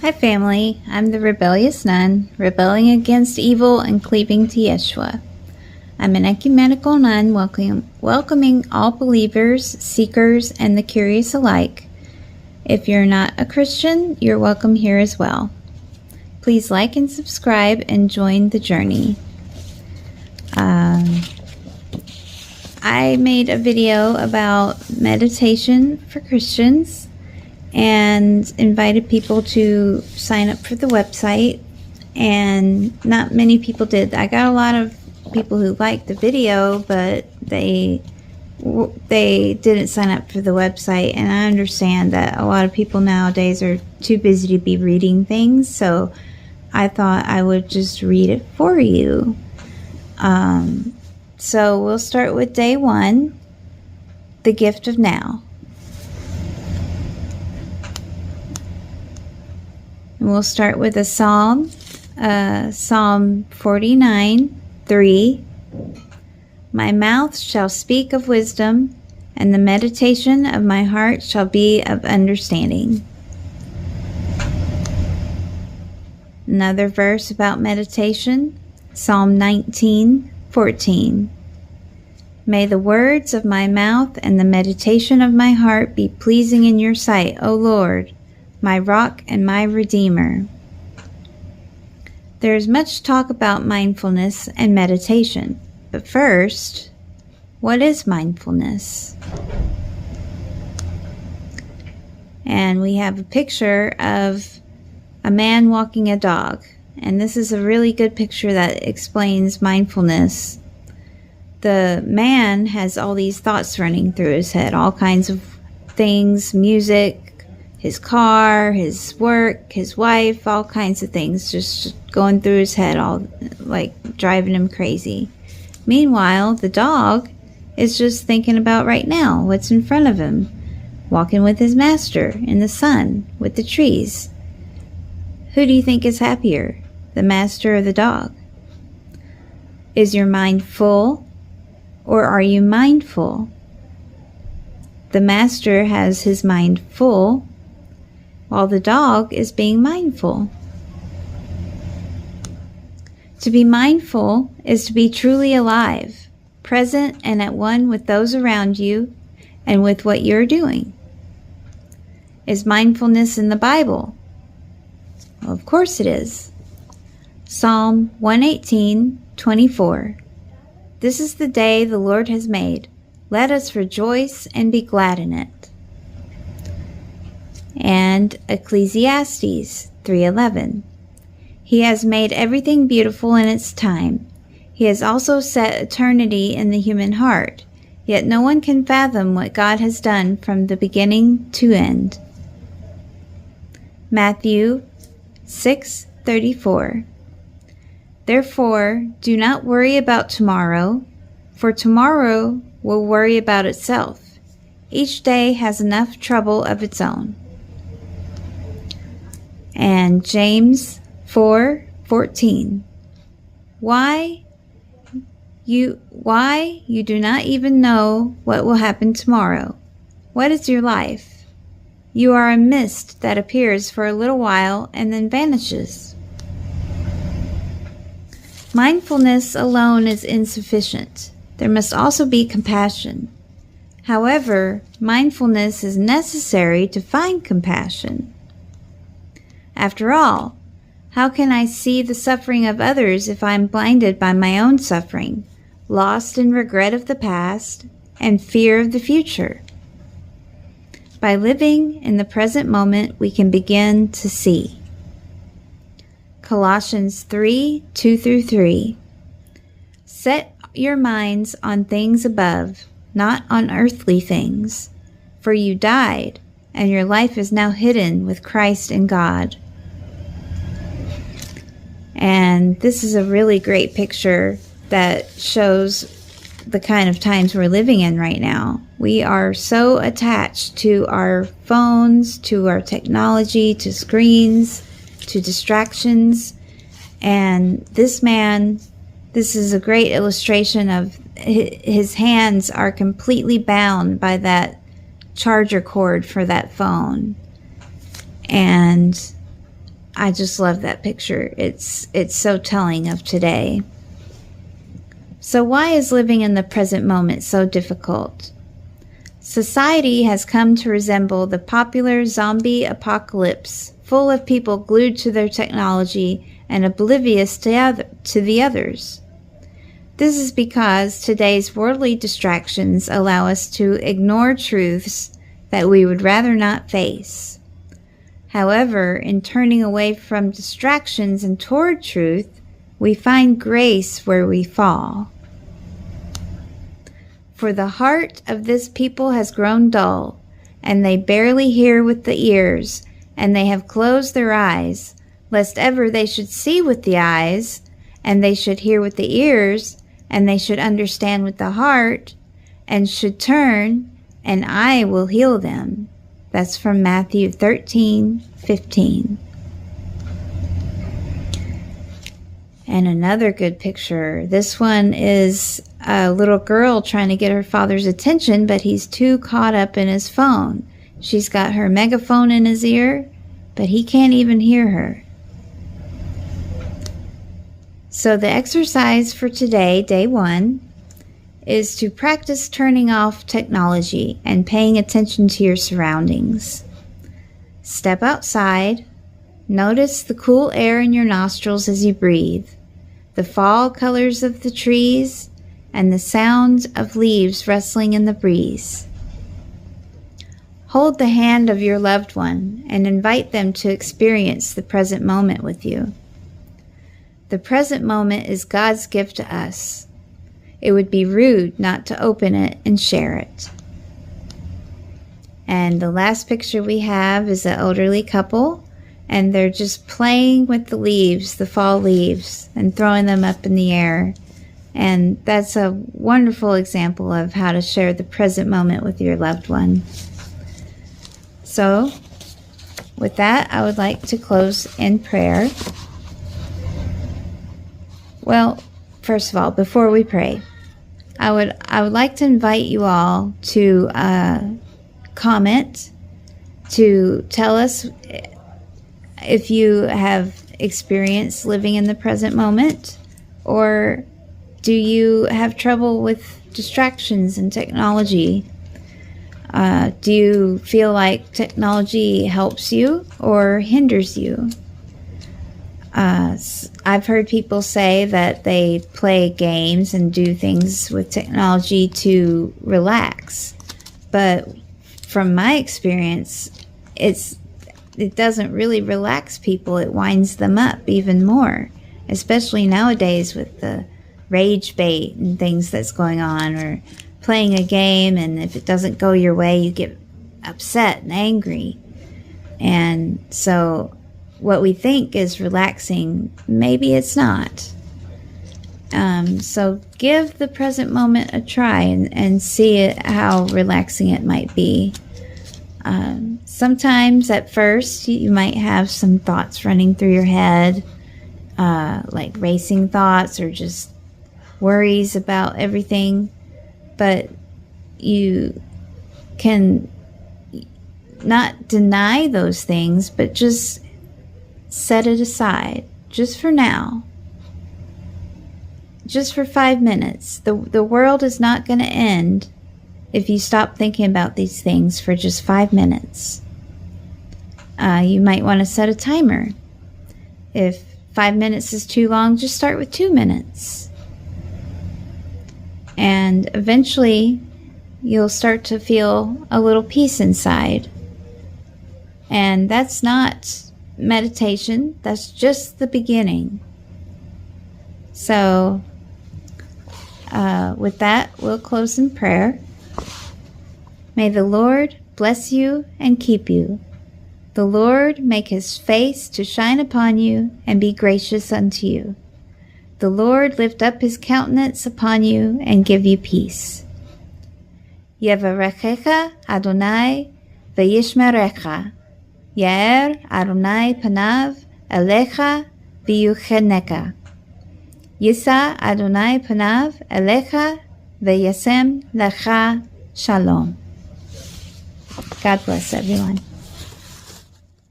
Hi family, I'm the Rebellious Nun, rebelling against evil and cleaving to Yeshua. I'm an ecumenical nun welcoming all believers, seekers, and the curious alike. If you're not a Christian, you're welcome here as well. Please like and subscribe and join the journey. I made a video about meditation for Christians and invited people to sign up for the website, and not many people did. I got a lot of people who liked the video, but they didn't sign up for the website, and I understand that a lot of people nowadays are too busy to be reading things, so I thought I would just read it for you. So we'll start with day 1, the gift of now. And we'll start with a psalm, Psalm 49:3. My mouth shall speak of wisdom, and the meditation of my heart shall be of understanding. Another verse about meditation, Psalm 19:14. May the words of my mouth and the meditation of my heart be pleasing in your sight, O Lord, my rock and my redeemer. There is much talk about mindfulness and meditation, but first, what is mindfulness? And we have a picture of a man walking a dog, and this is a really good picture that explains mindfulness. The man has all these thoughts running through his head, all kinds of things, music, his car, his work, his wife, all kinds of things just going through his head, all like driving him crazy. Meanwhile, the dog is just thinking about right now, what's in front of him, walking with his master in the sun, with the trees. Who do you think is happier, the master or the dog? Is your mind full, or are you mindful? The master has his mind full, while the dog is being mindful. To be mindful is to be truly alive, present and at one with those around you and with what you're doing. Is mindfulness in the Bible? Well, of course it is. Psalm 118:24. This is the day the Lord has made. Let us rejoice and be glad in it. And Ecclesiastes 3:11. He has made everything beautiful in its time. He has also set eternity in the human heart, yet no one can fathom what God has done from the beginning to end. Matthew 6:34. Therefore, do not worry about tomorrow, for tomorrow will worry about itself. Each day has enough trouble of its own. And James 4:14. Why you do not even know what will happen tomorrow? What is your life? You are a mist that appears for a little while and then vanishes. Mindfulness alone is insufficient. There must also be compassion. However, mindfulness is necessary to find compassion. After all, how can I see the suffering of others if I am blinded by my own suffering, lost in regret of the past and fear of the future? By living in the present moment, we can begin to see. Colossians 3:2-3. Set your minds on things above, not on earthly things, for you died, and your life is now hidden with Christ in God. And this is a really great picture that shows the kind of times we're living in right now. We are so attached to our phones, to our technology, to screens, to distractions. And this man, this is a great illustration of his hands are completely bound by that charger cord for that phone. And I just love that picture. It's so telling of today. So why is living in the present moment so difficult? Society has come to resemble the popular zombie apocalypse, full of people glued to their technology and oblivious to the others. This is because today's worldly distractions allow us to ignore truths that we would rather not face. However, in turning away from distractions and toward truth, we find grace where we fall. For the heart of this people has grown dull, and they barely hear with the ears, and they have closed their eyes, lest ever they should see with the eyes, and they should hear with the ears, and they should understand with the heart, and should turn, and I will heal them. That's from Matthew 13:15. And another good picture. This one is a little girl trying to get her father's attention, but he's too caught up in his phone. She's got her megaphone in his ear, but he can't even hear her. So the exercise for today, day 1, is to practice turning off technology and paying attention to your surroundings. Step outside. Notice the cool air in your nostrils as you breathe, the fall colors of the trees, and the sound of leaves rustling in the breeze. Hold the hand of your loved one and invite them to experience the present moment with you. The present moment is God's gift to us. It would be rude not to open it and share it. And the last picture we have is an elderly couple, and they're just playing with the leaves, the fall leaves, and throwing them up in the air. And that's a wonderful example of how to share the present moment with your loved one. So, with that, I would like to close in prayer. Well, first of all, before we pray, I would like to invite you all to comment, to tell us if you have experienced living in the present moment, or do you have trouble with distractions and technology? Do you feel like technology helps you or hinders you? I've heard people say that they play games and do things with technology to relax, but from my experience, it doesn't really relax people. It winds them up even more, especially nowadays with the rage bait and things that's going on, or playing a game, and if it doesn't go your way, you get upset and angry. And so what we think is relaxing, maybe it's not. So give the present moment a try and see how relaxing it might be. Sometimes at first you might have some thoughts running through your head, like racing thoughts or just worries about everything, but you can not deny those things, but just set it aside, just for now, just for 5 minutes. The world is not going to end if you stop thinking about these things for just 5 minutes. You might want to set a timer. If 5 minutes is too long, just start with 2 minutes. And eventually, you'll start to feel a little peace inside. And that's not meditation, that's just the beginning. So, with that, we'll close in prayer. May the Lord bless you and keep you. The Lord make his face to shine upon you and be gracious unto you. The Lord lift up his countenance upon you and give you peace. Yevarechecha Adonai v'yishmerecha. Yair Adonai panav elecha v'yucheneka. Yisa Adonai panav elecha v'yasem lecha shalom. God bless everyone.